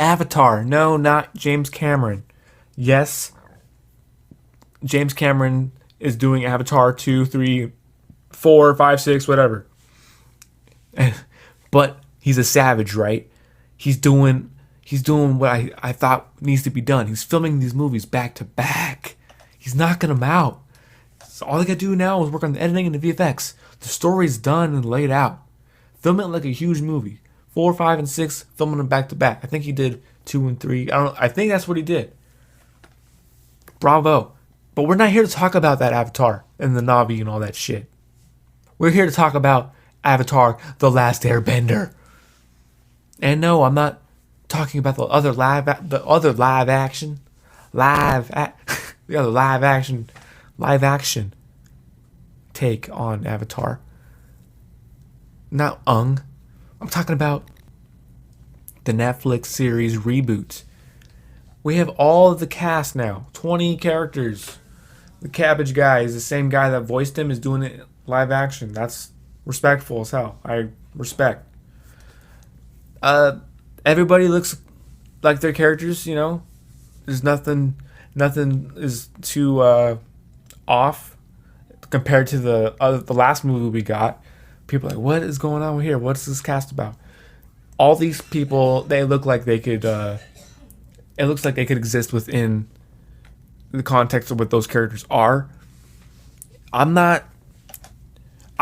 Avatar. No, not James Cameron. Yes, James Cameron is doing Avatar 2, 3, 4, 5, 6, whatever. But he's a savage, right? He's doing what I thought needs to be done. He's filming these movies back to back. He's knocking them out. So all they gotta do now is work on the editing and the VFX. The story's done and laid out. Film it like a huge movie. 4, 5, and 6, filming them back to back. I think he did 2 and 3. I think that's what he did. Bravo. But we're not here to talk about that Avatar and the Na'vi and all that shit. We're here to talk about Avatar The Last Airbender. And no, I'm not talking about the other live action take on Avatar. Not I'm talking about the Netflix series reboot. We have all of the cast now, 20 characters. The Cabbage guy is the same guy that voiced him, is doing it live action. That's respectful as hell. I respect. Everybody looks like their characters, you know. There's nothing is too off compared to the last movie we got. People are like, what is going on here? What's this cast about? All these people, they look like they could. It looks like they could exist within the context of what those characters are. I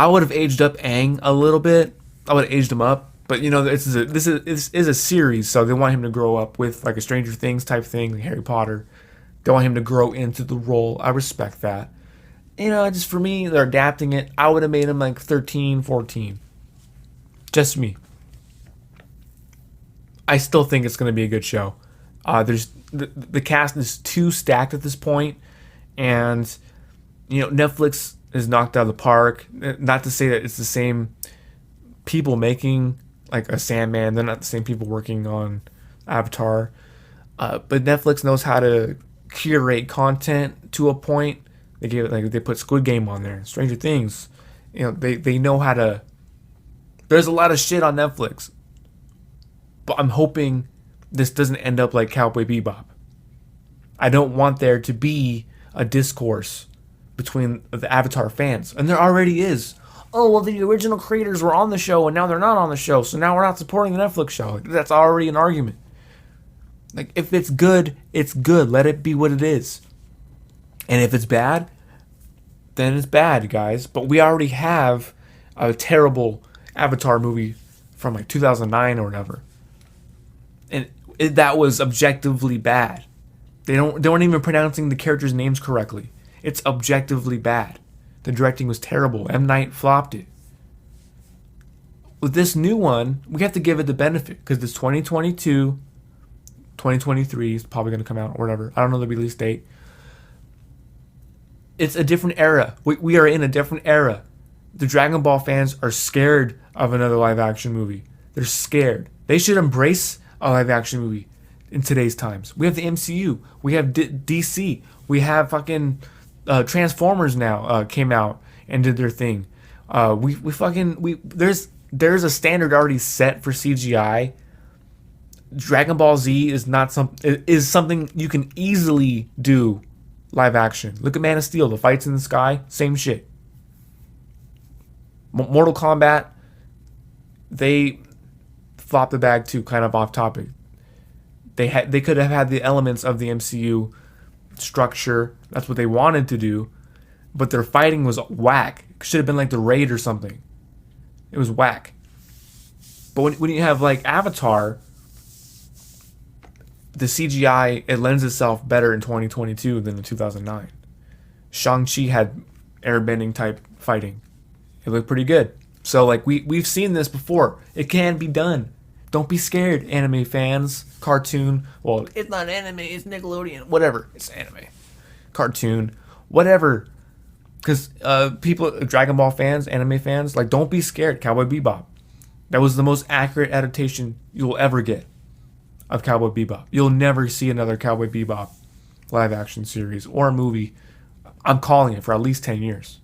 would have aged up Aang a little bit. I would have aged him up. But, you know, this is a series, so they want him to grow up with, like, a Stranger Things type thing, like Harry Potter. They want him to grow into the role. I respect that. You know, just for me, they're adapting it. I would have made him, like, 13, 14. Just me. I still think it's going to be a good show. There's the cast is too stacked at this point, and you know Netflix is knocked out of the park. Not to say that it's the same people making like a Sandman. They're not the same people working on Avatar, but Netflix knows how to curate content to a point. They put Squid Game on there, Stranger Things. You know they know how to. There's a lot of shit on Netflix, but I'm hoping this doesn't end up like Cowboy Bebop. I don't want there to be a discourse between the Avatar fans. And there already is. Oh, well, the original creators were on the show and now they're not on the show, so now we're not supporting the Netflix show. That's already an argument. Like, if it's good, it's good. Let it be what it is. And if it's bad, then it's bad, guys. But we already have a terrible Avatar movie from like 2009 or whatever. And that was objectively bad. They weren't even pronouncing the characters' names correctly. It's objectively bad. The directing was terrible. M. Night flopped it. With this new one, we have to give it the benefit because it's 2022, 2023 is probably going to come out or whatever. I don't know the release date. It's a different era. We are in a different era. The Dragon Ball fans are scared of another live action movie. They're scared. They should embrace a live action movie in today's times. We have the MCU. We have DC. We have fucking Transformers now came out and did their thing. There's a standard already set for CGI. Dragon Ball Z is something you can easily do live action. Look at Man of Steel. The fights in the sky, same shit. Mortal Kombat, they flopped the bag too, kind of off topic. They could have had the elements of the MCU structure. That's what they wanted to do, but their fighting was whack. It should have been like the Raid or something. It was whack. But when you have like Avatar, the CGI, it lends itself better in 2022 than in 2009. Shang-Chi had airbending type fighting. It looked pretty good. So like we've seen this before. It can be done. Don't be scared, anime fans. Cartoon. Well, it's not anime, it's Nickelodeon. Whatever. It's anime. Cartoon. Whatever. Because people, Dragon Ball fans, anime fans, like, don't be scared. Cowboy Bebop. That was the most accurate adaptation you'll ever get of Cowboy Bebop. You'll never see another Cowboy Bebop live action series or movie. I'm calling it for at least 10 years.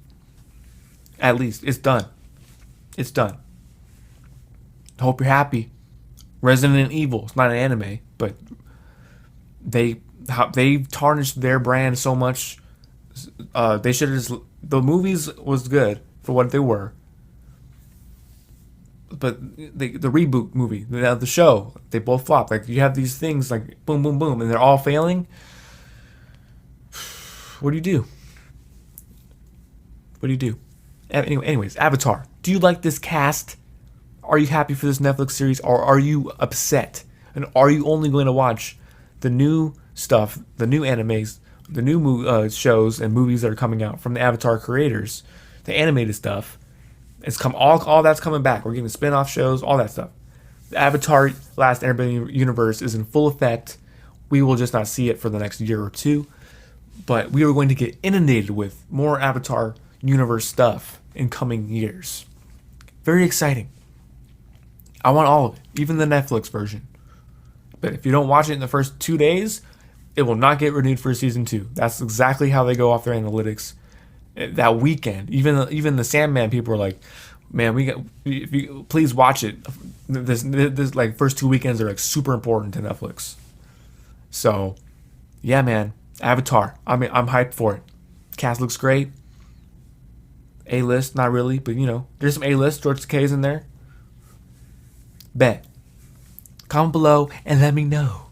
At least. It's done. It's done. Hope you're happy. Resident Evil. It's not an anime, but they tarnished their brand so much. They should have just. The movies was good for what they were, but the reboot movie, the show, they both flopped. Like you have these things like boom, boom, boom, and they're all failing. What do you do? What do you do? Anyways, Avatar. Do you like this cast? Are you happy for this Netflix series, or are you upset? And are you only going to watch the new stuff, the new animes, the new shows and movies that are coming out from the Avatar creators, the animated stuff? It's come all that's coming back. We're getting spin-off shows, all that stuff. The Avatar Last Airbender universe is in full effect. We will just not see it for the next year or two, but we are going to get inundated with more Avatar universe stuff in coming years. Very exciting. I want all of it, even the Netflix version. But if you don't watch it in the first 2 days, it will not get renewed for season 2. That's exactly how they go off their analytics. That weekend, even the Sandman people are like, man, if you please watch it. This like first 2 weekends are like super important to Netflix. So, yeah, man, Avatar. I'm hyped for it. Cast looks great. A-list, not really, but there's some A-list. George Takei's in there. Bet. Comment below and let me know.